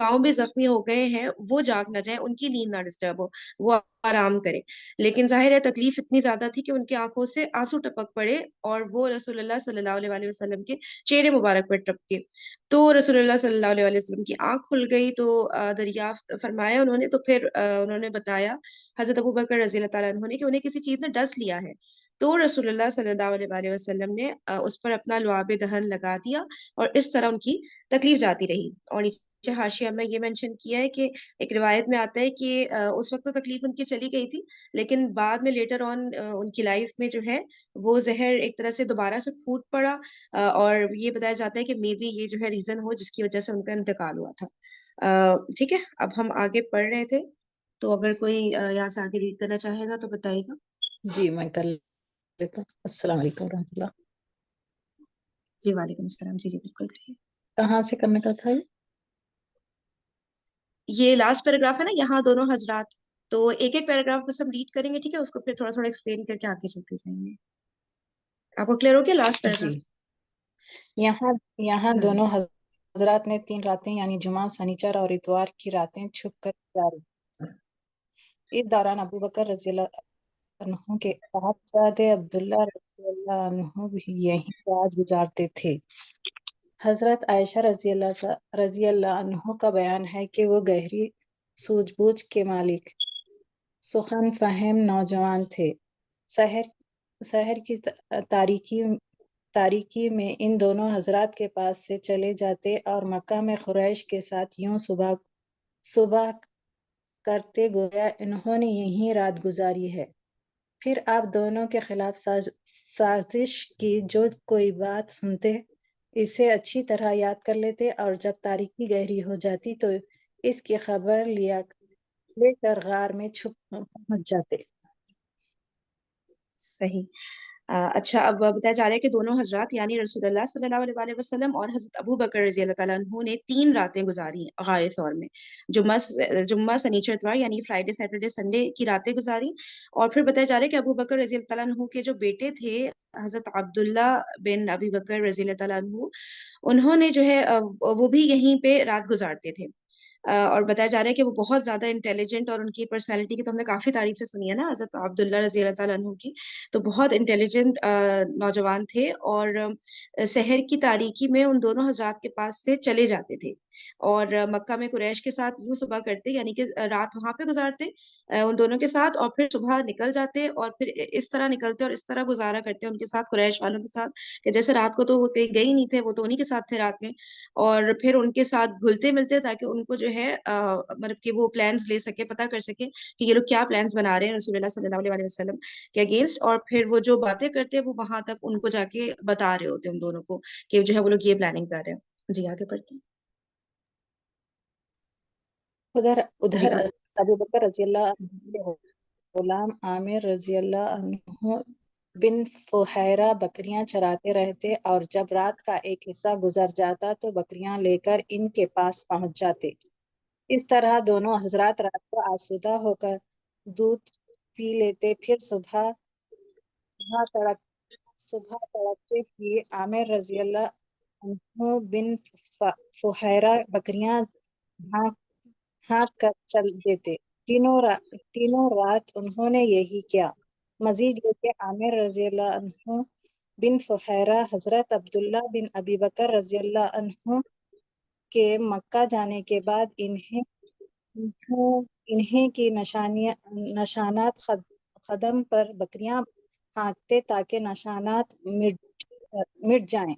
پاؤں بھی زخمی ہو گئے ہیں وہ جاگ نہ جائیں، ان کی نیند نہ ڈسٹرب ہو، وہ آرام کرے. لیکن ظاہر ہے تکلیف اتنی زیادہ تھی کہ ان کی آنکھوں سے آنسو ٹپک پڑے اور وہ رسول اللہ صلی اللہ علیہ وآلہ وسلم کے چہرے مبارک پر ٹپکے. تو رسول اللہ صلی اللہ علیہ وسلم کی آنکھ کھل گئی تو دریافت فرمایا انہوں نے. تو پھر انہوں نے بتایا حضرت ابو بکر رضی اللہ تعالیٰ عنہ نے کہ انہیں کسی چیز نے ڈس لیا ہے. تو رسول اللہ صلی اللہ علیہ وآلہ وسلم نے اس پر اپنا لعاب دہن لگا دیا اور اس طرح ان کی تکلیف جاتی رہی. اور نیچے حاشیہ میں یہ مینشن کیا ہے کہ ایک روایت میں آتا ہے کہ اس وقت تو تکلیف ان کی چلی گئی تھی، لیکن بعد میں لیٹر آن ان کی لائف میں جو ہے وہ زہر ایک طرح سے دوبارہ سے پھوٹ پڑا. اور یہ بتایا جاتا ہے کہ مے بی یہ جو ہے ریزن ہو جس کی وجہ سے ان کا انتقال ہوا تھا. ٹھیک ہے، اب ہم آگے پڑھ رہے تھے تو اگر کوئی یہاں سے آگے ریڈ کرنا چاہے گا تو بتائیے گا. جی میں کر لیتا ہوں. السلام علیکم ورحمۃ اللہ. جی وعلیکم السلام. جی بالکل کریے. کہاں سے کرنے کا تھا یہ لاسٹ پیراگراف ہے نا، یہاں دونوں حضرات. تو ایک ایک پیراگراف بس ہم ریڈ کریں گے، ٹھیک ہے، اس کو پھر تھوڑا تھوڑا ایکسپلین کر کے آگے چلتے جائیں گے. آپ کو کلیئر ہو گیا لاسٹ جی. پیراگراف؟ یہاں دونوں حضرات نے 3 راتیں یعنی جمعہ، سنیچر اور اتوار کی راتیں چھپ کر گزاری. اس دوران ابو بکر رضی اللہ عنہ کے صاحبزادے عبداللہ رضی اللہ عنہ بھی یہیں رات گزارتے تھے. حضرت عائشہ رضی اللہ عنہ کا بیان ہے کہ وہ گہری سوجھ بوجھ کے مالک، سخن فہم نوجوان تھے. شہر کی تاریکی میں ان دونوں حضرات کے پاس سے چلے جاتے اور مکہ میں قریش کے ساتھ یوں صبح کرتے گویا انہوں نے یہیں رات گزاری ہے. پھر آپ دونوں کے خلاف سازش کی جو کوئی بات سنتے اسے اچھی طرح یاد کر لیتے اور جب تاریکی گہری ہو جاتی تو اس کی خبر لے کر غار میں چھپ پہنچ جاتے. صحیح. اچھا، اب بتایا جا رہا ہے کہ دونوں حضرات یعنی رسول اللہ صلی اللہ علیہ وآلہ وسلم اور حضرت ابو بکر رضی اللہ تعالیٰ عنہ نے 3 راتیں گزاری ہیں غار ثور میں. جمعہ سنیچر اتوار یعنی فرائیڈے سیٹرڈے سنڈے کی راتیں گزاری. اور پھر بتایا جا رہا ہے کہ ابو بکر رضی اللہ تعالیٰ عنہ کے جو بیٹے تھے حضرت عبداللہ بن ابی بکر رضی اللہ تعالیٰ عنہ، انہوں نے جو ہے وہ بھی یہیں پہ رات گزارتے تھے. اور بتایا جا رہا ہے کہ وہ بہت زیادہ انٹیلیجنٹ، اور ان کی پرسنالٹی کی تو ہم نے کافی تعریفیں سنی ہے نا حضرت عبداللہ رضی اللہ تعالیٰ عنہ کی. تو بہت انٹیلیجنٹ نوجوان تھے اور شہر کی تاریکی میں ان دونوں حضرات کے پاس سے چلے جاتے تھے اور مکہ میں قریش کے ساتھ یوں صبح کرتے یعنی کہ رات وہاں پہ گزارتے ان دونوں کے ساتھ، اور پھر صبح نکل جاتے اور پھر اس طرح نکلتے اور اس طرح گزارا کرتے ان کے ساتھ قریش والوں کے ساتھ کہ جیسے رات کو تو وہ کہیں گئے نہیں تھے، وہ تو انہیں کے ساتھ تھے رات میں. اور پھر ان کے ساتھ گھلتے ملتے تاکہ ان کو جو ہے مطلب کہ وہ پلانز لے سکے، پتہ کر سکے کہ یہ لوگ کیا پلانز بنا رہے ہیں رسول اللہ صلی اللہ علیہ وسلم کے اگینسٹ. اور پھر وہ جو باتیں کرتے ہیں وہ وہاں تک ان کو جا کے بتا رہے ہوتے ہیں ان دونوں کو کہ جو ہے وہ لوگ یہ پلاننگ کر رہے ہیں. جی آگے بڑھتے ہیں. جی ادھر ابو بکر رضی اللہ عنہ کے غلام عامر رضی اللہ عنہ بن فہیرہ بکریاں چراتے رہتے اور جب رات کا ایک حصہ گزر جاتا تو بکریاں لے کر ان کے پاس پہنچ جاتے. اس طرح دونوں حضرات رات کو آسودہ ہو کر دودھ پی لیتے. پھر صبح تڑکتے ہی عامر رضی اللہ عنہ بن فہیرہ بکریاں ہانک کر چل دیتے. تینوں رات انہوں نے یہی کیا. مزید یہ کہ عامر رضی اللہ عنہ بن فہیرہ حضرت عبداللہ بن ابی بکر رضی اللہ عنہ کے مکہ جانے کے بعد انہیں کی نشانات قدم پر بکریاں ہانکتے تاکہ نشانات مٹ جائیں.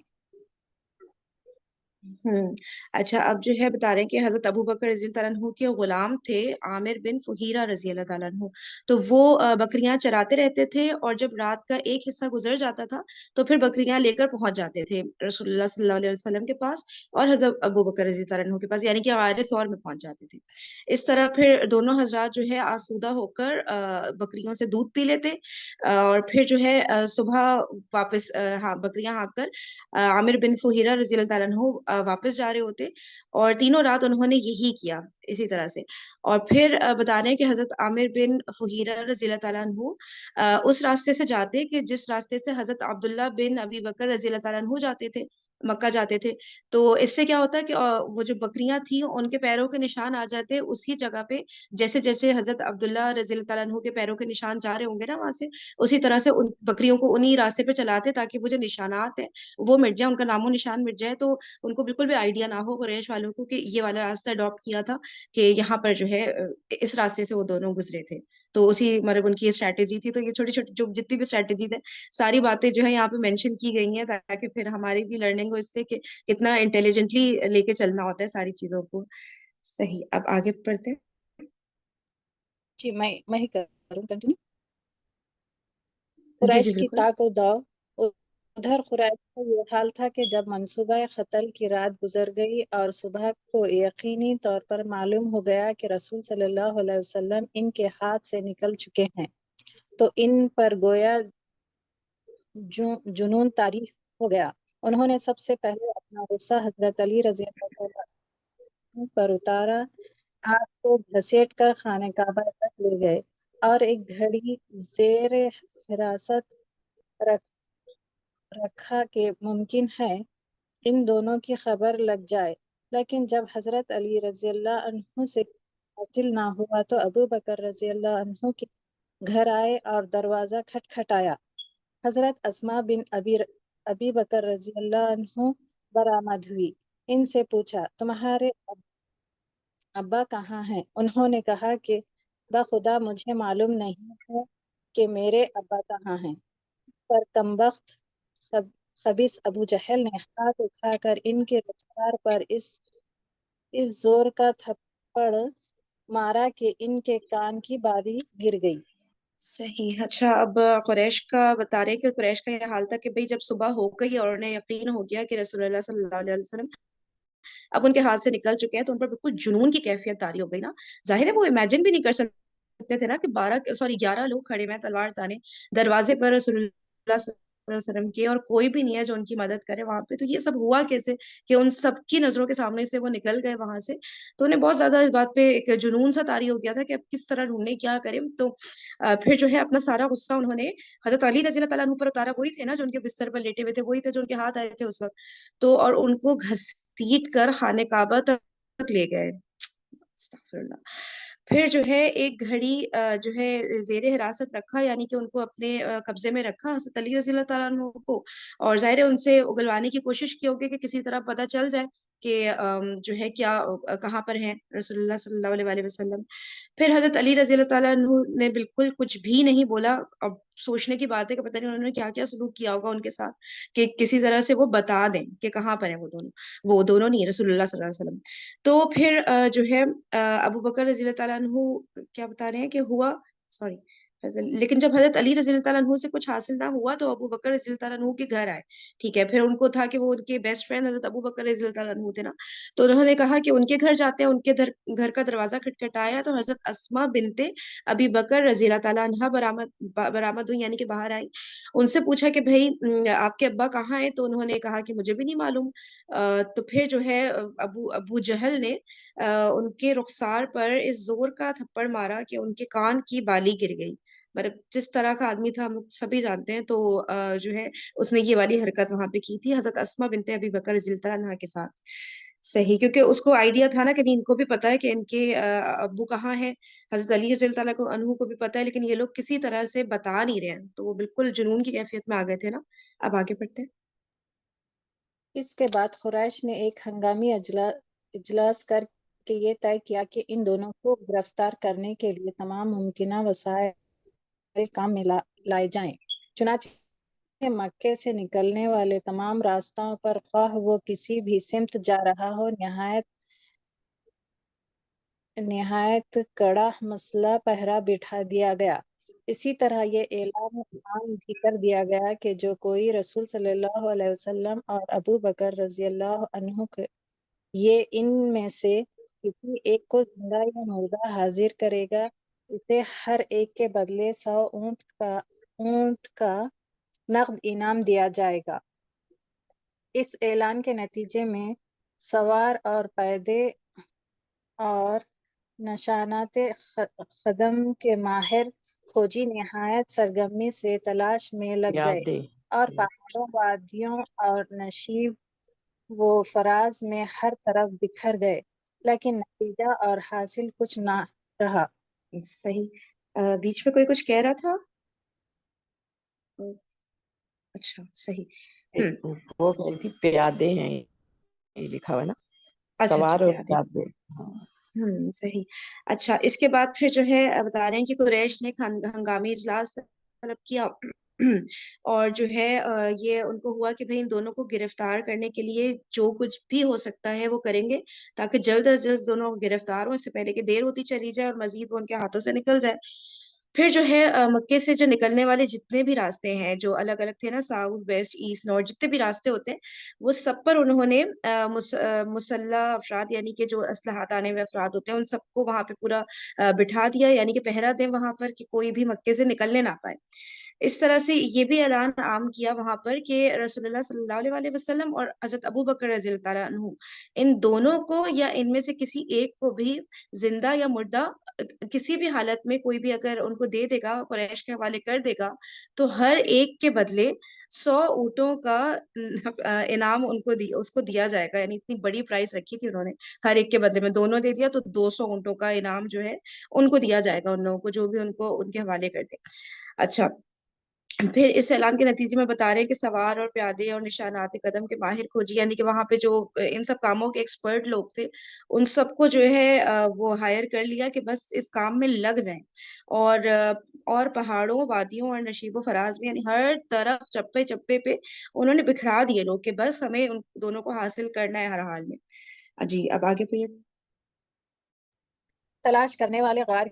اچھا، اب جو ہے بتا رہے ہیں کہ حضرت ابو بکر رضی اللہ عنہ کے غلام تھے عامر بن فہیرہ رضی اللہ تعالیٰ عنہ. تو وہ بکریاں چراتے رہتے تھے اور جب رات کا ایک حصہ گزر جاتا تھا تو پھر بکریاں لے کر پہنچ جاتے تھے رسول اللہ صلی اللہ علیہ وسلم کے پاس اور حضرت ابو بکر رضی اللہ عنہ کے پاس، یعنی کہ غار ثور میں پہنچ جاتے تھے. اس طرح پھر دونوں حضرات جو ہے آسودہ ہو کر بکریوں سے دودھ پی لیتے اور پھر جو ہے صبح واپس بکریاں ہانک کر عامر بن فہیرہ رضی اللہ تعالیٰ عنہ واپس جا رہے ہوتے. اور تینوں رات انہوں نے یہی کیا اسی طرح سے. اور پھر بتا رہے ہیں کہ حضرت عامر بن فہیرہ رضی اللہ تعالیٰ عنہ اس راستے سے جاتے کہ جس راستے سے حضرت عبداللہ بن ابی بکر رضی اللہ تعالیٰ عنہ جاتے تھے. مکہ جاتے تھے، تو اس سے کیا ہوتا ہے کہ وہ جو بکریاں تھیں ان کے پیروں کے نشان آ جاتے اسی جگہ پہ، جیسے جیسے حضرت عبداللہ رضی اللہ تعالیٰ عنہ کے پیروں کے نشان جا رہے ہوں گے نا وہاں سے، اسی طرح سے ان بکریوں کو انہی راستے پہ چلاتے تاکہ وہ جو نشانات ہیں وہ مٹ جائے، ان کا نام و نشان مٹ جائے، تو ان کو بالکل بھی آئیڈیا نہ ہو قریش والوں کو کہ یہ والا راستہ اڈاپٹ کیا تھا کہ یہاں پر جو ہے اس راستے سے وہ دونوں گزرے تھے، تو اسی مطلب ان کی اسٹریٹجی تھی۔ تو یہ چھوٹی چھوٹی جو جتنی بھی اسٹریٹجیز ہیں ساری باتیں جو ہے یہاں پہ مینشن کی گئی ہیں تاکہ پھر ہماری بھی لرننگ ہو اس سے کہ کتنا انٹیلیجنٹلی لے کے چلنا ہوتا ہے ساری چیزوں کو۔ صحیح، اب آگے پڑھتے ہیں۔ جی میں ہی کروں کنٹینیو۔ جی جی قریش کی بالکل۔ تاک و داو۔ ادھر قریش کا یہ حال تھا کہ جب منصوبہ قتل کی رات گزر گئی اور صبح کو یقینی طور پر معلوم ہو گیا کہ رسول صلی اللہ علیہ وسلم ان کے ہاتھ سے نکل چکے ہیں، تو ان پر گویا جنون طاری ہو گیا۔ انہوں نے سب سے پہلے اپنا غصہ حضرت علی رضی اللہ عنہ پر اتارا، آپ کو گھسیٹ کر خانہ کعبہ تک لے گئے اور ایک گھڑی زیر حراست رکھا کہ ممکن ہے ان دونوں کی خبر لگ جائے، لیکن جب حضرت علی رضی اللہ عنہ سے حاصل نہ ہوا تو ابو بکر رضی اللہ عنہ کے گھر آئے اور دروازہ کھٹکھٹایا۔ حضرت اسماء بن ابی بکر رضی اللہ عنہ برآمد ہوئی، ان سے پوچھا تمہارے ابا کہاں ہیں؟ انہوں نے کہا کہ بخدا مجھے معلوم نہیں ہے کہ میرے ابا کہاں ہیں، پر کمبخت خبیث ابو جہل نے ہاتھ اٹھا کر ان کے رخسار پر اس زور کا تھپڑ مارا کہ ان کے کان کی بالی گر گئی۔ صحیح، اچھا اب قریش کا بتا رہے کہ قریش کا یہ حال تھا کہ بھئی جب صبح ہو گئی اور انہیں یقین ہو گیا کہ رسول اللہ صلی اللہ علیہ وسلم اب ان کے ہاتھ سے نکل چکے ہیں، تو ان پر بالکل جنون کی کیفیت طاری ہو گئی نا۔ ظاہر ہے وہ امیجن بھی نہیں کر سکتے تھے نا کہ 11 لوگ کھڑے ہوئے ہیں تلوار تانے دروازے پر رسول اللہ صلی اللہ علیہ وسلم کے، اور کوئی بھی نہیں ہے جو ان کی مدد کرے وہاں پہ، تو یہ سب ہوا کیسے کہ ان سب کی نظروں کے سامنے سے وہ نکل گئے وہاں سے؟ تو انہیں بہت زیادہ اس بات پہ ایک جنون سا طاری ہو گیا تھا کہ اب کس طرح ڈھونڈنے کیا کریں، تو پھر جو ہے اپنا سارا غصہ انہوں نے حضرت علی رضی اللہ تعالیٰ عنہ پر اتارا۔ وہی تھے نا جو ان کے بستر پر لیٹے ہوئے تھے، وہی تھے جو ان کے ہاتھ آئے تھے اس وقت، تو اور ان کو گھسیٹ کر خانہ کعبہ تک لے گئے۔ استغفر اللہ۔ پھر جو ہے ایک گھڑی جو ہے زیر حراست رکھا، یعنی کہ ان کو اپنے قبضے میں رکھا حضرت علی رضی اللہ تعالیٰ عنہ کو، اور ظاہر ہے ان سے اگلوانے کی کوشش کی ہوگی کہ کسی طرح پتہ چل جائے کہ جو ہے کیا کہاں پر ہیں رسول اللہ صلی اللہ علیہ وسلم۔ پھر حضرت علی رضی اللہ تعالیٰ عنہ نے بالکل کچھ بھی نہیں بولا۔ اب سوچنے کی بات ہے کہ پتہ نہیں انہوں نے کیا کیا سلوک کیا ہوگا ان کے ساتھ کہ کسی طرح سے وہ بتا دیں کہ کہاں پر ہیں وہ دونوں نہیں، رسول اللہ صلی اللہ علیہ وسلم۔ تو پھر جو ہے ابو بکر رضی اللہ تعالیٰ عنہ کیا بتا رہے ہیں کہ ہوا، سوری، لیکن جب حضرت علی رضی اللہ تعالیٰ عنہ سے کچھ حاصل نہ ہوا تو ابو بکر رضی اللہ تعالیٰ عنہ کے گھر آئے، ٹھیک ہے۔ پھر ان کو تھا کہ وہ ان کے بیسٹ فرینڈ حضرت ابو بکر رضی اللہ تعالیٰ عنہ تھے نا، تو انہوں نے کہا کہ ان کے گھر جاتے ہیں، ان کے گھر کا دروازہ کھٹکھٹایا تو حضرت اسماء بنت ابی بکر رضی اللہ تعالیٰ عنہ برآمد ہوئی، یعنی کہ باہر آئی۔ ان سے پوچھا کہ بھائی آپ کے ابا کہاں ہیں؟ تو انہوں نے کہا کہ مجھے بھی نہیں معلوم۔ تو پھر جو ہے ابو جہل نے ان کے رخسار پر اس زور کا تھپڑ مارا کہ ان کے کان کی بالی گر گئی۔ مطلب جس طرح کا آدمی تھا ہم لوگ سبھی جانتے ہیں، تو جو ہے اس نے یہ والی حرکت وہاں پہ کی تھی حضرت اسماء بنت ابی بکر رضی اللہ عنہا کے ساتھ۔ صحیح، کیونکہ اس کو آئیڈیا تھا نا کہ ان کو بھی پتا ہے کہ ان کے ابو کہاں ہیں، حضرت علی رضی اللہ عنہ کو بھی پتا ہے، لیکن یہ لوگ کسی طرح سے بتا نہیں رہے ہیں، تو وہ بالکل جنون کی کیفیت میں آ گئے تھے نا۔ اب آگے بڑھتے ہیں۔ اس کے بعد قریش نے ایک ہنگامی اجلاس کر کے یہ طے کیا کہ ان دونوں کو گرفتار کرنے کے لیے تمام ممکنہ وسائل کام میں لائے جائیں۔ چنانچہ مکے سے نکلنے والے تمام راستوں پر خواہ وہ کسی بھی سمت جا رہا ہو نہایت کڑا مسلح پہرا بٹھا دیا گیا۔ اسی طرح یہ اعلان عام بھی کر دیا گیا کہ جو کوئی رسول صلی اللہ علیہ وسلم اور ابو بکر رضی اللہ عنہ یہ ان میں سے کسی ایک کو زندہ یا مردہ حاضر کرے گا، اسے ہر ایک کے بدلے 100 اونٹ کا نقد انعام دیا جائے گا۔ اس اعلان کے نتیجے میں سوار اور پیدے اور نشانات قدم کے ماہر کھوجی نہایت سرگرمی سے تلاش میں لگ گئے، اور پہاڑوں، وادیوں اور نشیب وہ فراز میں ہر طرف بکھر گئے، لیکن نتیجہ اور حاصل کچھ نہ رہا۔ صحیح۔ بیچ میں کوئی کچھ کہہ رہا تھا؟ اچھا صحیح۔ وہ کہہ رہی تھی پیادے ہیں، یہ لکھا ہوا ہے نا، اچھا سوار اور پیادے۔ پیادے۔ ہاں صحیح۔ اچھا اس کے بعد پھر جو ہے بتا رہے ہیں کہ قریش نے ہنگامی اجلاس طلب کیا اور جو ہے یہ ان کو ہوا کہ بھئی ان دونوں کو گرفتار کرنے کے لیے جو کچھ بھی ہو سکتا ہے وہ کریں گے، تاکہ جلد از جلد دونوں گرفتار ہوں، اس سے پہلے کہ دیر ہوتی چلی جائے اور مزید وہ ان کے ہاتھوں سے نکل جائے۔ پھر جو ہے مکے سے جو نکلنے والے جتنے بھی راستے ہیں جو الگ الگ تھے نا، ساؤتھ ویسٹ ایسٹ نارتھ، جتنے بھی راستے ہوتے ہیں وہ سب پر انہوں نے مسلح افراد یعنی کہ جو اسلحات آنے ہوئے افراد ہوتے ہیں ان سب کو وہاں پہ پورا بٹھا دیا، یعنی کہ پہرا دیں وہاں پر کہ کوئی بھی مکے سے نکلنے نہ پائے۔ اس طرح سے یہ بھی اعلان عام کیا وہاں پر کہ رسول اللہ صلی اللہ علیہ وسلم اور حضرت ابو بکر رضی اللہ تعالیٰ عنہ، ان دونوں کو یا ان میں سے کسی ایک کو بھی زندہ یا مردہ کسی بھی حالت میں کوئی بھی اگر ان کو دے دے گا، قریش کے حوالے کر دے گا، تو ہر ایک کے بدلے 100 اونٹوں کا انعام اس کو دیا جائے گا، یعنی اتنی بڑی پرائز رکھی تھی انہوں نے، ہر ایک کے بدلے میں دونوں دے دیا تو 200 اونٹوں کا انعام جو ہے ان کو دیا جائے گا، ان لوگوں کو جو بھی ان کو ان کے حوالے کر دے۔ اچھا پھر اس اعلان کے نتیجے میں بتا رہے ہیں کہ سوار اور پیادے اور نشانات قدم کے ماہر کھوجی، یعنی کہ وہاں پہ جو ان سب کاموں کے ایکسپرٹ لوگ تھے ان سب کو جو ہے وہ ہائر کر لیا کہ بس اس کام میں لگ جائیں، اور پہاڑوں وادیوں اور نشیب و فراز میں یعنی ہر طرف چپے چپے پہ انہوں نے بکھرا دیے لوگ کہ بس ہمیں ان دونوں کو حاصل کرنا ہے ہر حال میں۔ جی اب آگے پڑھیے۔ تلاش کرنے والے غار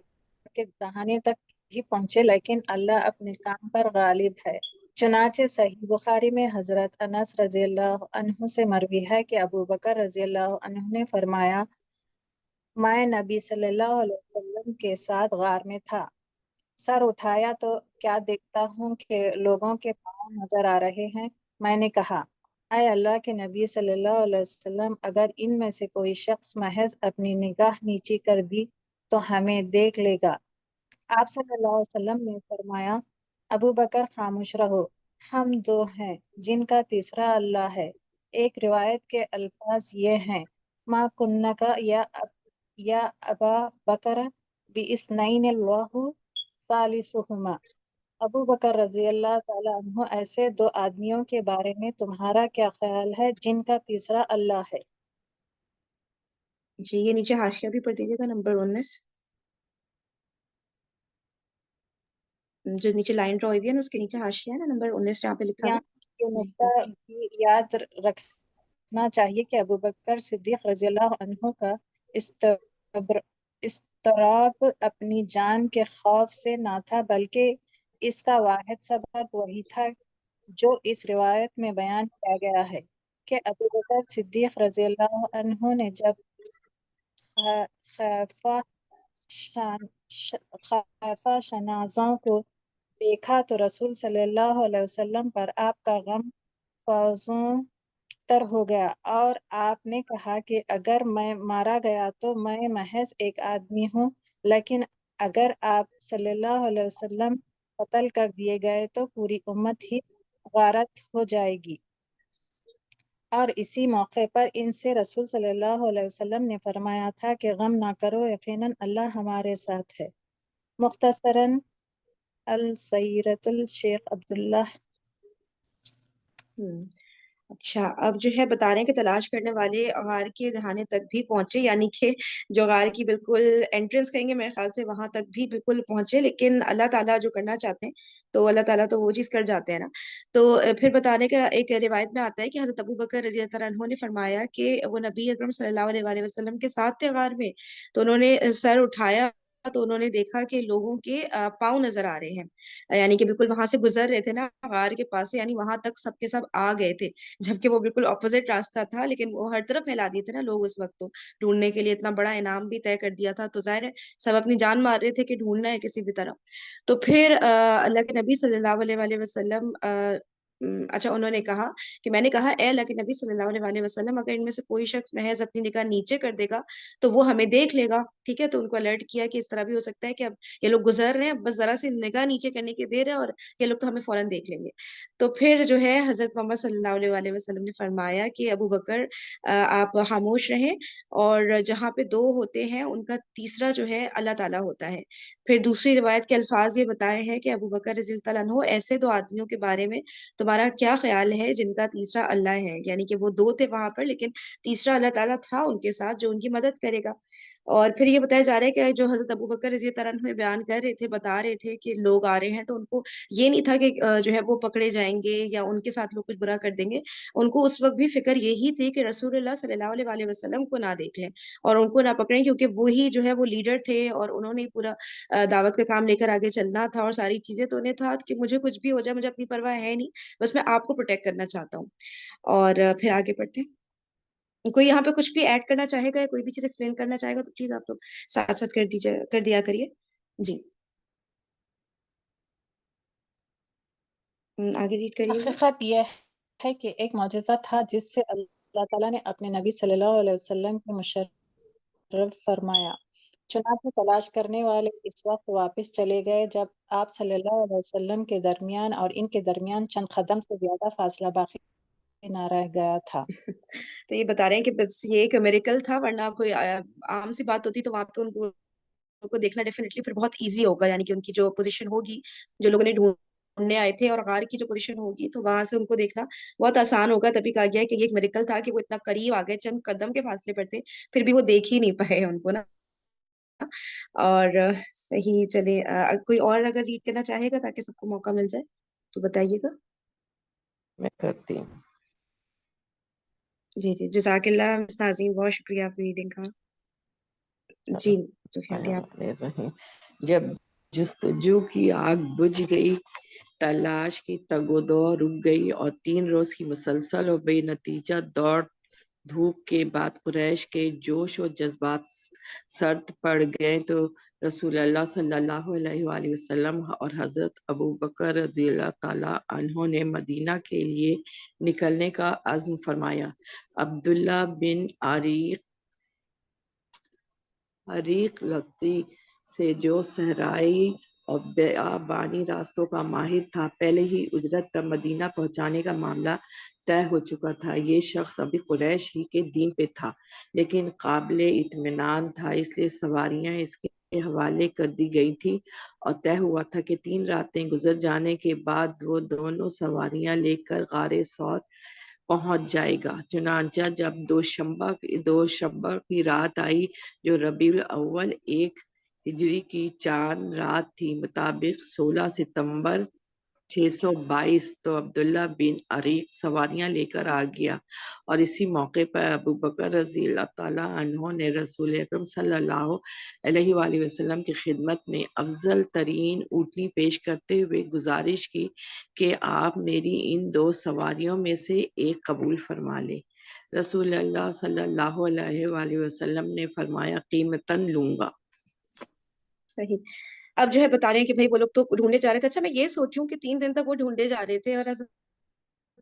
کے دہانے تک ہی پہنچے، لیکن اللہ اپنے کام پر غالب ہے۔ چنانچہ صحیح بخاری میں حضرت انس رضی اللہ عنہ سے مروی ہے کہ ابو بکر رضی اللہ عنہ نے فرمایا، میں نبی صلی اللہ علیہ وسلم کے ساتھ غار میں تھا، سر اٹھایا تو کیا دیکھتا ہوں کہ لوگوں کے پاؤں نظر آ رہے ہیں۔ میں نے کہا، اے اللہ کے نبی صلی اللہ علیہ وسلم، اگر ان میں سے کوئی شخص محض اپنی نگاہ نیچی کر دی تو ہمیں دیکھ لے گا۔ آپ صلی اللہ علیہ وسلم نے فرمایا، ابو بکر خاموش رہو، ہم دو ہیں جن کا تیسرا اللہ ہے۔ ایک روایت کے الفاظ یہ ہیں، ما کنکا یا ابا بکر بِإِثْنَيْنِ اللَّهُ ثَالِثُهُمَا۔ ابو بکر رضی اللہ تعالیٰ عنہ، ایسے دو آدمیوں کے بارے میں تمہارا کیا خیال ہے جن کا تیسرا اللہ ہے؟ جی یہ نیچے حاشیہ بھی پڑھ دیجیے گا، نمبر 19 جو نیچے لائن ڈرا ہوئی ہے نا اس کے نیچے حاشیہ ہے نا، نمبر 19 جہاں پہ لکھا ہوا یہاں یہ ہے۔ جی نقطہ بھی یاد رکھنا چاہیے کہ ابو بکر صدیق رضی اللہ عنہ کا اضطراب اپنی جان کے خوف سے نہ تھا، بلکہ اس کا واحد سبب وہی تھا جو اس روایت میں بیان کیا گیا ہے کہ ابو بکر صدیق رضی اللہ عنہ نے جب خیفہ شنازوں کو دیکھا تو رسول صلی اللہ علیہ وسلم پر آپ کا غم فزوں تر ہو گیا، اور آپ نے کہا کہ اگر میں مارا گیا تو میں محض ایک آدمی ہوں، لیکن اگر آپ صلی اللہ علیہ وسلم قتل کر دیے گئے تو پوری امت ہی غارت ہو جائے گی۔ اور اسی موقع پر ان سے رسول صلی اللہ علیہ وسلم نے فرمایا تھا کہ غم نہ کرو، یقیناً اللہ ہمارے ساتھ ہے۔ مختصراً السیرۃ الشیخ عبداللہ۔ اچھا اب جو ہے بتا رہے ہیں کہ تلاش کرنے والے غار کے دہانے تک بھی پہنچے، یعنی کہ جو غار کی بالکل انٹرنس کہیں گے میرے خیال سے وہاں تک بھی بالکل پہنچے، لیکن اللہ تعالیٰ جو کرنا چاہتے ہیں تو اللہ تعالیٰ تو وہ چیز کر جاتے ہیں نا۔ تو پھر بتانے کا ایک روایت میں آتا ہے کہ حضرت ابو بکر رضی اللہ عنہ نے فرمایا کہ وہ نبی اکرم صلی اللہ علیہ وسلم کے ساتھ تھے غار میں، تو انہوں نے سر اٹھایا تو انہوں نے دیکھا کہ لوگوں کے پاؤں نظر آ رہے ہیں، یعنی کہ بالکل وہاں سے گزر رہے تھے نا غار کے پاس سے، یعنی وہاں تک سب کے سب آ گئے تھے، جبکہ وہ بالکل اپوزٹ راستہ تھا، لیکن وہ ہر طرف پھیلا دیے تھے نا لوگ اس وقت، تو ڈھونڈنے کے لیے اتنا بڑا انعام بھی طے کر دیا تھا، تو ظاہر ہے سب اپنی جان مار رہے تھے کہ ڈھونڈنا ہے کسی بھی طرح۔ تو پھر اللہ کے نبی صلی اللہ علیہ وسلم اچھا انہوں نے کہا کہ میں نے کہا اے اللہ کے نبی صلی اللہ علیہ وسلم اگر ان میں سے کوئی شخص محض اپنی نگاہ نیچے کر دے گا تو وہ ہمیں دیکھ لے گا. ٹھیک ہے, تو ان کو الرٹ کیا کہ اس طرح بھی ہو سکتا ہے کہ اب یہ لوگ گزر رہے ہیں, بس ذرا سی نگاہ نیچے کرنے کی دیر ہے اور یہ لوگ تو ہمیں فوراً دیکھ لیں گے. تو پھر جو ہے حضرت محمد صلی اللہ علیہ وسلم نے فرمایا کہ ابو بکر آپ خاموش رہیں, اور جہاں پہ دو ہوتے ہیں ان کا تیسرا جو ہے اللہ تعالیٰ ہوتا ہے. پھر دوسری روایت کے الفاظ یہ بتائے ہیں کہ ابو بکر رضی اللہ عنہ ایسے دو آدمیوں کے بارے میں تمہارا کیا خیال ہے جن کا تیسرا اللہ ہے, یعنی کہ وہ دو تھے وہاں پر لیکن تیسرا اللہ تعالیٰ تھا ان کے ساتھ جو ان کی مدد کرے گا. اور پھر یہ بتایا جا رہا ہے کہ جو حضرت ابو بکر رضی اللہ عنہ بیان کر رہے تھے, بتا رہے تھے کہ لوگ آ رہے ہیں, تو ان کو یہ نہیں تھا کہ جو ہے وہ پکڑے جائیں گے یا ان کے ساتھ لوگ کچھ برا کر دیں گے. ان کو اس وقت بھی فکر یہی تھی کہ رسول اللہ صلی اللہ علیہ وسلم کو نہ دیکھ لیں اور ان کو نہ پکڑیں, کیونکہ وہی جو ہے وہ لیڈر تھے اور انہوں نے پورا دعوت کا کام لے کر آگے چلنا تھا اور ساری چیزیں. تو انہیں تھا کہ مجھے کچھ بھی ہو جائے, مجھے اپنی پرواہ ہے نہیں, بس میں آپ کو پروٹیکٹ کرنا چاہتا ہوں. اور پھر آگے بڑھتے ہیں. کوئی یہاں پہ کچھ بھی ایڈ کرنا چاہے گا یا کوئی بھی چیز ایکسپلین کرنا چاہے گا تو پلیز آپ لوگ ساتھ ساتھ کر دیا کریے. جی آگے ریڈ کریے گا. حقیقت یہ ہے کہ ایک معجزہ تھا جس سے اللہ تعالیٰ نے اپنے نبی صلی اللہ علیہ وسلم کو مشرف فرمایا. چنانچہ تلاش کرنے والے اس وقت واپس چلے گئے جب آپ صلی اللہ علیہ وسلم کے درمیان اور ان کے درمیان چند قدم سے زیادہ فاصلہ باقی نہ رہ گیا تھا. تو یہ بتا رہے ہیں کہ بس یہ ایک میریکل تھا, ورنہ کوئی عام سی بات ہوتی تو وہاں پہ ان کو دیکھنا ڈیفینیٹلی پھر بہت ایزی ہوگا, یعنی کہ ان کی جو پوزیشن ہوگی, جو لوگوں نے ڈھونڈنے آئے تھے, اور غار کی جو پوزیشن ہوگی تو وہاں سے ان کو دیکھنا بہت آسان ہوگا. تبھی کہا گیا کہ یہ ایک میریکل تھا کہ وہ اتنا قریب آ گئے, چند قدم کے فاصلے پر تھے, پھر بھی وہ دیکھ ہی نہیں پائے ان کو نا. اور صحیح, چلے کوئی اور اگر ریڈ کرنا چاہے گا تاکہ سب کو موقع مل جائے تو بتائیے گا. میں کرتی ہوں. جی جی, جزاک اللہ مس ناظرین, بہت شکریہ آپ کی ریڈنگ کا. جی سفیان آپ. جب جستجو کی آگ بجھ گئی, تلاش کی تگ و دو رک گئی اور 3 روز کی مسلسل اور بے نتیجہ دوڑ دھوپ کے بعد قریش کے جوش و جذبات سرد پڑ گئے تو رسول اللہ صلی اللہ علیہ وآلہ وسلم اور حضرت ابو بکر رضی اللہ تعالیٰ عنہ نے مدینہ کے لیے نکلنے کا عزم فرمایا. عبداللہ بن عریق لقی سے جو صحرائی اور بیابانی راستوں کا ماہر تھا, پہلے ہی اجرت پر مدینہ پہنچانے کا معاملہ طے ہو چکا تھا. یہ شخص ابھی قریش ہی کے دین پہ تھا لیکن قابل اطمینان تھا, اس لیے سواریاں اس کے حوالے کر دی گئی تھی اور طے ہوا تھا کہ 3 راتیں گزر جانے کے بعد وہ دونوں سواریاں لے کر غار ثور پہنچ جائے گا. چنانچہ جب دوشنبہ کی رات آئی جو ربیع الاول 1 ہجری کی چاند رات تھی, مطابق 16 ستمبر 622, تو عبداللہ بن عریق سواریاں لے کر آ گیا اور اسی موقع پر ابو بکر رضی اللہ تعالیٰ عنہ نے رسول اکرم صلی اللہ علیہ وآلہ وسلم کی خدمت میں افضل ترین اونٹنی پیش کرتے ہوئے گزارش کی کہ آپ میری ان 2 سواریوں میں سے ایک قبول فرما لیں. رسول اللہ صلی اللہ علیہ وآلہ وسلم نے فرمایا قیمتاً لوں گا. صحیح. اب جو ہے بتا رہے ہیں کہ بھائی وہ لوگ تو ڈھونڈے جا رہے تھے. اچھا میں یہ سوچوں کہ 3 دن تک وہ ڈھونڈے جا رہے تھے اور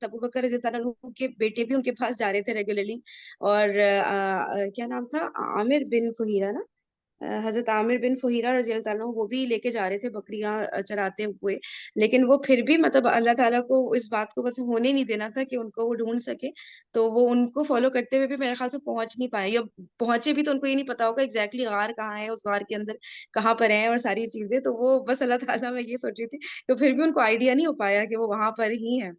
ابو بکر رضی اللہ عنہ کے بیٹے بھی ان کے پاس جا رہے تھے ریگولرلی, اور کیا نام تھا, عامر بن فہیرہ نا, حضرت عامر بن فہیرہ رضی اللہ عنہ, وہ بھی لے کے جا رہے تھے بکریاں چراتے ہوئے. لیکن وہ پھر بھی مطلب اللہ تعالیٰ کو اس بات کو بس ہونے نہیں دینا تھا کہ ان کو وہ ڈھونڈ سکے, تو وہ ان کو فالو کرتے ہوئے بھی میرے خیال سے پہنچ نہیں پائے, یا پہنچے بھی تو ان کو یہ نہیں پتا ہوگا ایگزیکٹلی غار کہاں ہے, اس غار کے اندر کہاں پر ہیں اور ساری چیزیں. تو وہ بس اللہ تعالیٰ, میں یہ سوچ رہی تھی تو پھر بھی ان کو آئیڈیا نہیں ہو پایا کہ وہ وہاں پر ہی ہیں.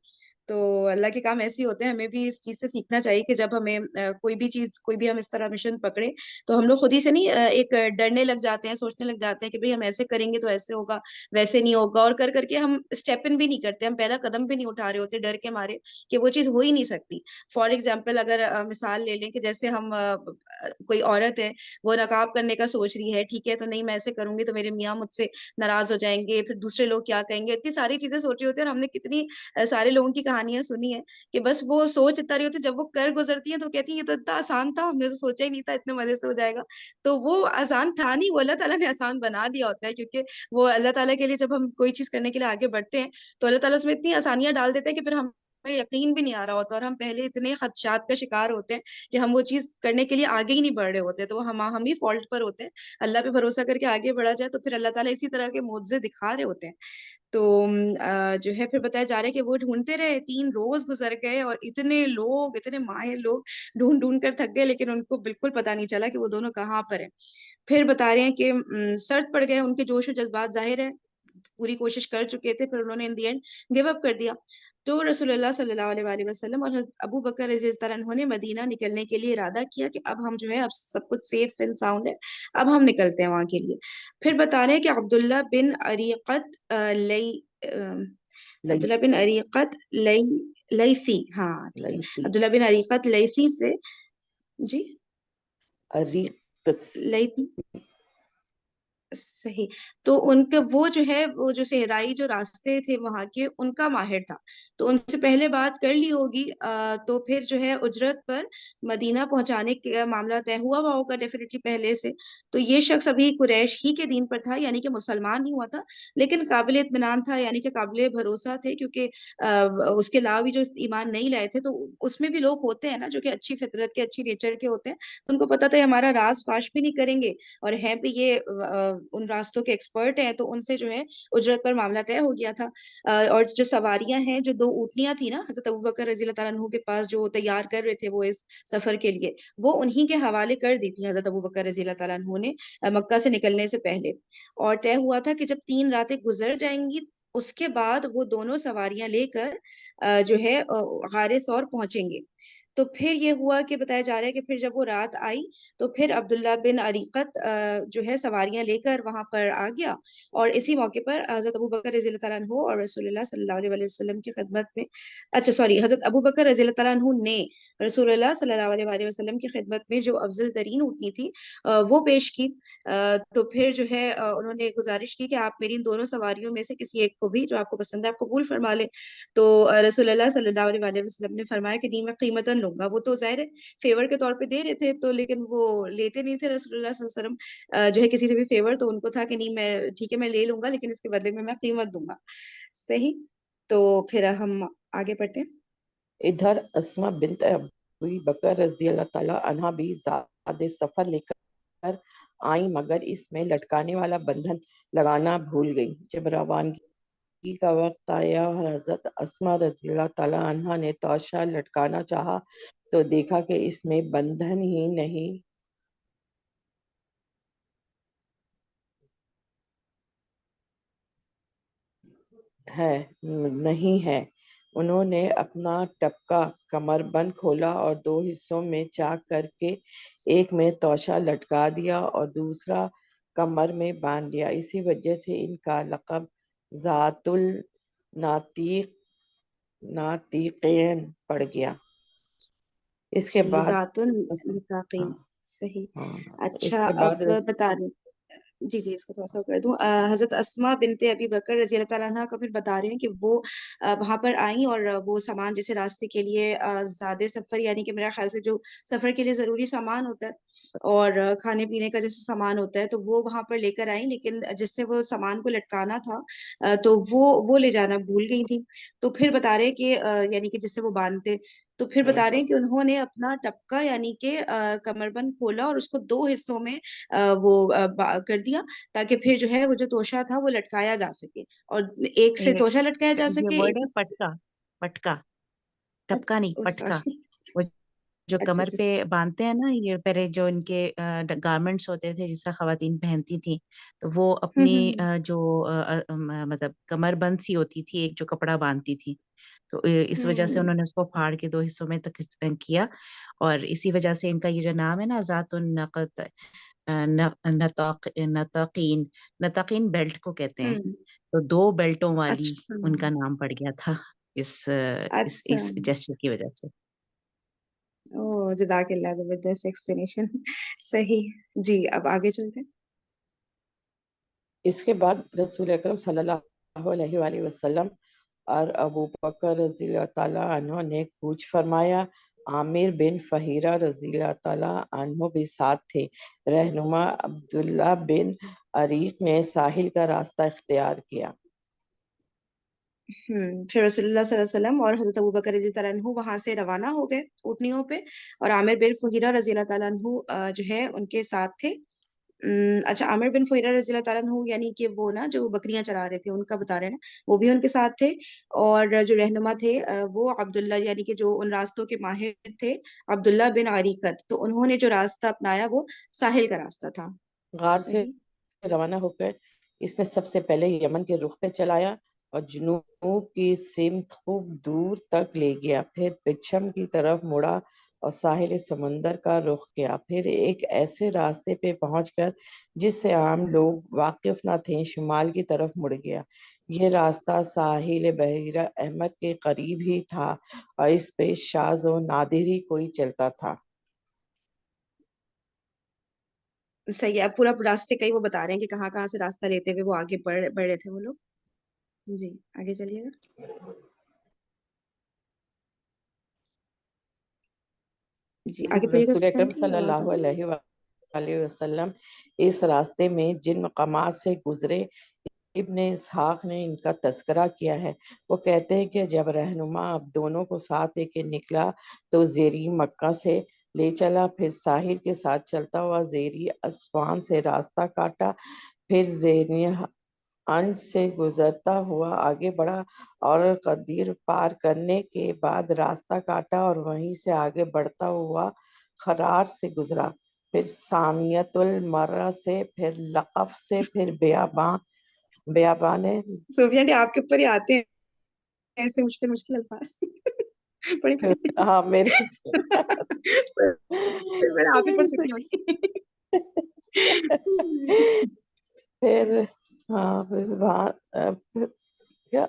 تو اللہ کے کام ایسے ہوتے ہیں, ہمیں بھی اس چیز سے سیکھنا چاہیے کہ جب ہمیں کوئی بھی چیز, کوئی بھی ہم اس طرح مشن پکڑے تو ہم لوگ خود ہی سے نہیں ایک ڈرنے لگ جاتے ہیں, سوچنے لگ جاتے ہیں کہ بھئی ہم ایسے کریں گے تو ایسے ہوگا, ویسے نہیں ہوگا, اور کر کے ہم اسٹیپ ان بھی نہیں کرتے, ہم پہلا قدم بھی نہیں اٹھا رہے ہوتے ڈر کے مارے کہ وہ چیز ہو ہی نہیں سکتی. فار ایگزامپل اگر مثال لے لیں کہ جیسے ہم کوئی عورت ہے, وہ نقاب کرنے کا سوچ رہی ہے, ٹھیک ہے, تو نہیں میں ایسے کروں گی تو میرے میاں مجھ سے ناراض ہو جائیں گے, پھر دوسرے لوگ کیا کہیں گے, اتنی ساری چیزیں سوچ رہی ہوتی ہیں, اور ہم نے کتنی سارے لوگوں کی کہانیاں سنی ہیں کہ بس وہ سوچ اتنا رہی ہوتی، جب وہ کر گزرتی ہیں تو کہتی ہیں یہ تو اتنا آسان تھا، ہم نے تو سوچا ہی نہیں تھا اتنے مزے سے ہو جائے گا. تو وہ آسان تھا نہیں، وہ اللہ تعالیٰ نے آسان بنا دیا ہوتا ہے، کیونکہ وہ اللہ تعالیٰ کے لیے جب ہم کوئی چیز کرنے کے لیے آگے بڑھتے ہیں تو اللہ تعالیٰ اس میں اتنی آسانیاں ڈال دیتے ہیں کہ پھر ہمیں یقین بھی نہیں آ رہا ہوتا، اور ہم پہلے اتنے خدشات کا شکار ہوتے ہیں کہ ہم وہ چیز کرنے کے لیے آگے ہی نہیں بڑھ رہے ہوتے، تو وہ ہم ہی فالٹ پر ہوتے ہیں. اللہ پہ بھروسہ کر کے آگے بڑھا جائے تو پھر اللہ تعالیٰ اسی طرح کے معجزے دکھا رہے ہوتے ہیں. تو جو ہے پھر بتایا جا رہا ہے کہ وہ ڈھونڈتے رہے، 3 روز گزر گئے اور اتنے لوگ، اتنے ماہر لوگ ڈھونڈ ڈھونڈ کر تھک گئے، لیکن ان کو بالکل پتا نہیں چلا کہ وہ دونوں کہاں پر ہیں. پھر بتا رہے ہیں کہ سرد پڑ گئے، ان کے جوش و جذبات ظاہر ہے، پوری کوشش کر چکے تھے، پھر انہوں نے ان دی اینڈ گیو اپ کر دیا. تو رسول اللہ صلی اللہ علیہ وآلہ وسلم اور حضرت ابو بکر رضی اللہ عنہ نے مدینہ نکلنے کے لیے ارادہ کیا کہ اب ہم جو ہے اب سب کچھ سیف اینڈ ساؤنڈ ہے، اب ہم نکلتے ہیں وہاں کے لیے. پھر بتا رہے ہیں کہ عبداللہ بن اریقت عبداللہ بن اریقت لیسی، ہاں ٹھیک ہے، لیسی عبداللہ بن اریقت لیسی سے، جی اریقس لیسی، صحیح. تو ان کے وہ جو ہے وہ جو صحرائی جو راستے تھے وہاں کے، ان کا ماہر تھا، تو ان سے پہلے بات کر لی ہوگی. تو پھر جو ہے اجرت پر مدینہ پہنچانے کا معاملہ طے ہوا ہوا ہوگا ڈیفینیٹلی پہلے سے. تو یہ شخص ابھی قریش ہی کے دین پر تھا، یعنی کہ مسلمان نہیں ہوا تھا، لیکن قابل اطمینان تھا، یعنی کہ قابل بھروسہ تھے، کیونکہ اس کے علاوہ بھی جو ایمان نہیں لائے تھے تو اس میں بھی لوگ ہوتے ہیں نا جو کہ اچھی فطرت کے، اچھی نیچر کے ہوتے ہیں، تو ان کو پتا تھا ہمارا راز فاش بھی نہیں کریں گے، اور ہے بھی یہ ان راستوں کے ایکسپرٹ ہیں، تو ان سے جو ہے اجرت پر معاملہ طے ہو گیا تھا. اور جو سواریاں ہیں، جو 2 اونٹنیاں تھی نا حضرت ابوبکر رضی اللہ تعالیٰ عنہ کے پاس، جو تیار کر رہے تھے وہ اس سفر کے لیے، وہ انہی کے حوالے کر دی تھی حضرت ابوبکر رضی اللہ تعالیٰ عنہ نے مکہ سے نکلنے سے پہلے. اور طے ہوا تھا کہ جب 3 راتیں گزر جائیں گی اس کے بعد وہ دونوں سواریاں لے کر جو ہے غار ثور پہنچیں گے. تو پھر یہ ہوا کہ بتایا جا رہا ہے کہ پھر جب وہ رات آئی تو پھر عبداللہ بن اریقت جو ہے سواریاں لے کر وہاں پر آ گیا، اور اسی موقع پر حضرت ابو بکر رضی اللہ تعالیٰ عنہ اور رسول اللہ صلی اللہ علیہ وسلم کی خدمت میں، اچھا سوری، حضرت ابو بکر رضی اللہ تعالیٰ عنہ نے رسول اللہ صلی اللہ علیہ وسلم کی خدمت میں جو افضل ترین اونٹنی تھی وہ پیش کی. تو پھر جو ہے انہوں نے گزارش کی کہ آپ میری ان دونوں سواریوں میں سے کسی ایک کو بھی جو آپ کو پسند ہے آپ قبول فرما لیں. تو رسول اللہ صلی اللہ علیہ وسلم نے فرمایا کہ نہیں، میں قیمتاً لوں گا. وہ تو ظاہر ہے فیور کے طور پہ دے رہے تھے، تو لیکن وہ لیتے نہیں تھے رسول اللہ صلی اللہ علیہ وسلم جو ہے کسی سے بھی فیور، تو ان کو تھا کہ نہیں میں ٹھیک ہے میں لے لوں گا، لیکن اس کے بدلے میں قیمت دوں گا. صحیح. تو پھر ہم آگے بڑھتے ہیں. ادھر اسما بنت ابی بکر رضی اللہ تعالیٰ عنہ بھی زاد سفر لے کر آئیں، مگر اس میں لٹکانے والا بندھن لگانا بھول گئی. جب روانگی کا وقت آیا، حضرت اسما رضی اللہ تعالیٰ عنہ نے توشہ لٹکانا چاہا تو دیکھا کہ اس میں بندھن ہی نہیں ہے. انہوں نے اپنا ٹپکا کمر بند کھولا اور 2 حصوں میں چاک کر کے ایک میں توشہ لٹکا دیا اور دوسرا کمر میں باندھ لیا. اسی وجہ سے ان کا لقب ذات ناتیقین پڑ گیا. اس کے جی، بعد ذات ہاں النطاقین. صحیح. ہاں اس اچھا کے اب بعد بتا رہے، جی جی اس کو تھوڑا سا کر دوں. حضرت اسما بنت ابی بکر رضی اللہ تعالیٰ عنہ کا پھر بتا رہے ہیں کہ وہ وہاں پر آئیں، اور وہ سامان جیسے راستے کے لیے زیادہ سفر، یعنی کہ میرا خیال سے جو سفر کے لیے ضروری سامان ہوتا ہے اور کھانے پینے کا جیسے سامان ہوتا ہے، تو وہ وہاں پر لے کر آئیں، لیکن جس سے وہ سامان کو لٹکانا تھا تو وہ لے جانا بھول گئی تھی. تو پھر بتا رہے کہ یعنی کہ جس سے وہ باندھتے، تو پھر بتا رہے ہیں کہ انہوں نے اپنا ٹپکا یعنی کہ کمر بند کھولا اور اس کو 2 حصوں میں وہ کر دیا، تاکہ پھر جو ہے وہ جو توشہ تھا وہ لٹکایا جا سکے، اور ایک سے توشہ لٹکایا جا یہ سکے، ورڈ ایک ہے پٹکا. پٹکا، ٹپکا نہیں، پٹکا. سوری. وہ جو اچھا کمر اچھا. پہ باندھتے ہیں نا، یہ پہلے جو ان کے گارمنٹس ہوتے تھے جس سے خواتین پہنتی تھیں، تو وہ اپنی جو مطلب کمر بند سی ہوتی تھی، ایک جو کپڑا باندھتی تھی، تو اس وجہ سے انہوں نے اس کو پھاڑ کے 2 حصوں میں تقسیم کیا، اور اسی وجہ سے ان کا یہ جو نام ہے نا ذات نطاقین، نطاقین بیلٹ کو کہتے ہیں. تو 2 بیلٹوں والی اچھا ان کا نام پڑ گیا تھا اچھا. اس جسچر کی وجہ سے. او جزاک اللہ، زبردست ایکسپلینیشن. صحیح. جی اب آگے چلتے ہیں. اس کے بعد رسول اکرم صلی اللہ علیہ وآلہ وسلم اور ابو بکر رضی اللہ تعالیٰ عنہ نے کوچ فرمایا. عامر بن فہیرہ رضی اللہ تعالیٰ عنہ بھی ساتھ تھے. رہنما عبداللہ بن عریق نے ساحل کا راستہ اختیار کیا. پھر رسول اللہ صلی اللہ علیہ وسلم اور حضرت ابوبکر رضی اللہ عنہ وہاں سے روانہ ہو گئے اونٹنیوں پہ، اور عامر بن فہیرہ رضی اللہ تعالیٰ عنہ جو ہے ان کے ساتھ تھے. اچھا، عامر بن فہیرہ رضی اللہ تعالیٰ عنہ یعنی کہ وہ نا جو بکریاں چرا رہے تھے ان کا بتا رہے ہیں نا، وہ بھی ان کے ساتھ تھے. اور جو رہنما تھے وہ عبداللہ یعنی کہ جو ان راستوں کے ماہر تھے، عبداللہ بن عریقت، تو انہوں نے جو راستہ اپنایا وہ ساحل کا راستہ تھا. غار سے صحیح. روانہ ہو کر اس نے سب سے پہلے یمن کے رخ پہ چلایا اور جنوب کی سمت خوب دور تک لے گیا. پھر پچھم کی طرف مڑا اور ساحل سمندر کا رخ کیا. پھر ایک ایسے راستے پہ پہنچ کر جس سے عام لوگ واقف نہ تھے شمال کی طرف مڑ گیا. یہ راستہ ساحل بحیرہ احمر کے قریب ہی تھا اور اس پہ شاذ و نادر ہی کوئی چلتا تھا. صحیح ہے. اب پورا راستے کا ہی وہ بتا رہے ہیں کہ کہاں کہاں سے راستہ لیتے ہوئے وہ آگے بڑھ رہے تھے وہ لوگ. جی آگے چلیے گا. جی آگے پڑھیے گا. رسول اکرم سفیان صلی کی آواز آ اللہ رہی ہے؟ علیہ وآلہ وسلم اس راستے میں جن مقامات سے گزرے ابن اسحاق نے ان کا تذکرہ کیا ہے. وہ کہتے ہیں کہ جب رہنما اب دونوں کو ساتھ لے کے نکلا تو زیری مکہ سے لے چلا، پھر ساحل کے ساتھ چلتا ہوا زیری اسوان سے راستہ کاٹا، پھر زیری انج سے گزرتا ہوا آگے بڑھا اور قدیر پار کرنے کے بعد راستہ کاٹا اور وہیں سے آگے بڑھتا ہوا خرار سے گزرا، پھر ثانیت المرہ سے، پھر لقف سے، پھر بیابان سفیان جی آپ کے اوپر ہی آتے ہیں ایسے مشکل مشکل الفاظ. پڑھی پڑھی. ہاں میرے میں آپ ہی پڑھ سکتی ہوں. پھر ہاں پھر کیا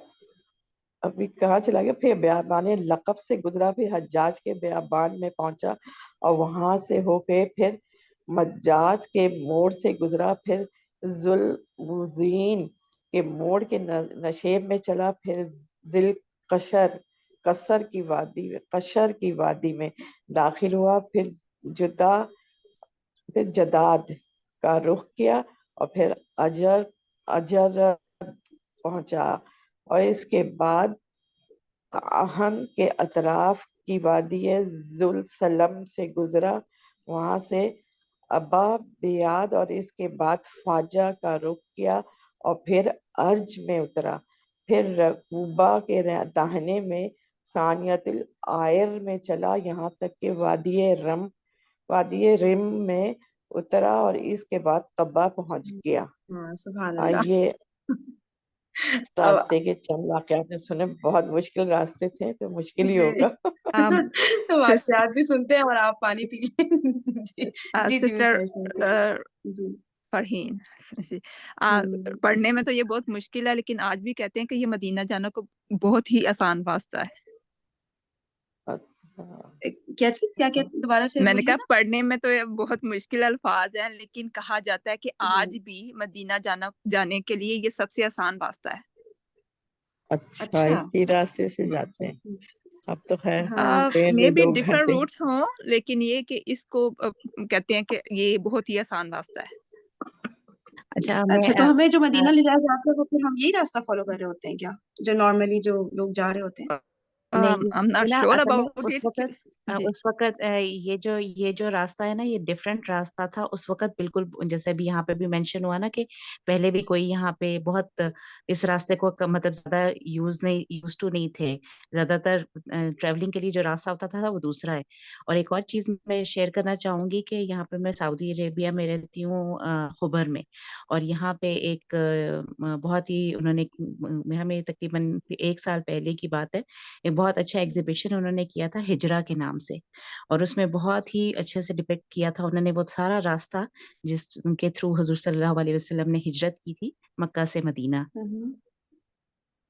ابھی کہاں چلا گیا. پھر بیابان لقب سے گزرا، پھر حجاج کے بیابان میں پہنچا اور وہاں سے ہو کے پھر مجاج کے موڑ سے گزرا، پھر ذوالوزین کے موڑ کے نشیب میں چلا، پھر ذل قشر کی وادی میں داخل ہوا، پھر جداد کا رخ کیا اور پھر اجر پہنچا اور اس کے بعد آہن کے اطراف کی وادی ذوالسلم سے گزرا، وہاں سے ابا بیاد اور اس کے بعد فاجہ کا رخ کیا اور پھر ارج میں اترا، پھر رقوبہ کے داہنے میں ثانیت العائر میں چلا، یہاں تک کہ وادی رم میں اترا اور اس کے بعد قبا پہنچ گیا. سبحان اللہ. یہ راستے کے چند واقعات نے سنے. بہت مشکل راستے تھے تو مشکل ہی جی ہوگا. واقعات بھی سنتے ہیں اور آپ پانی پی لیں. جی جی سسٹر جی فرحین پڑھنے میں تو یہ بہت مشکل ہے، لیکن آج بھی کہتے ہیں کہ یہ مدینہ جانا کو بہت ہی آسان راستہ ہے. کیا چیز کیا دوبارہ سے میں نے بولیے کہا پڑھنے میں تو یہ بہت مشکل الفاظ ہیں، لیکن کہا جاتا ہے کہ آج بھی مدینہ جانے کے لیے یہ سب سے آسان راستہ ہے. اچھا اسی راستے سے جاتے ہیں. اب تو خیر میں بھی ڈفرنٹ روٹس ہوں، لیکن یہ کہ اس کو کہتے ہیں کہ یہ بہت ہی آسان راستہ ہے. اچھا تو ہمیں جو مدینہ لے جایا جاتا ہے وہ پھر ہم یہی راستہ فالو کر رہے ہوتے ہیں کیا، جو نارملی جو لوگ جا رہے ہوتے ہیں؟ I'm not sure about it. اس وقت یہ جو راستہ ہے نا، یہ ڈفرینٹ راستہ تھا اس وقت. بالکل جیسے بھی یہاں پہ بھی مینشن ہوا نا کہ پہلے بھی کوئی یہاں پہ بہت اس راستے کو مطلب زیادہ یوز ٹو نہیں تھے. زیادہ تر ٹریولنگ کے لیے جو راستہ ہوتا تھا وہ دوسرا ہے. اور ایک اور چیز میں شیئر کرنا چاہوں گی کہ یہاں پہ میں سعودی عربیہ میں رہتی ہوں، خبر میں. اور یہاں پہ ایک بہت ہی انہوں نے ہمیں تقریباً 1 سال پہلے کی بات ہے، ایک بہت اچھا ایگزیبیشن انہوں نے کیا تھا ہجرا کے نام سے، اور اس میں بہت ہی اچھے سے ڈپکٹ کیا تھا انہوں نے وہ سارا راستہ جس کے تھرو حضور صلی اللہ علیہ وسلم نے ہجرت کی تھی مکہ سے مدینہ.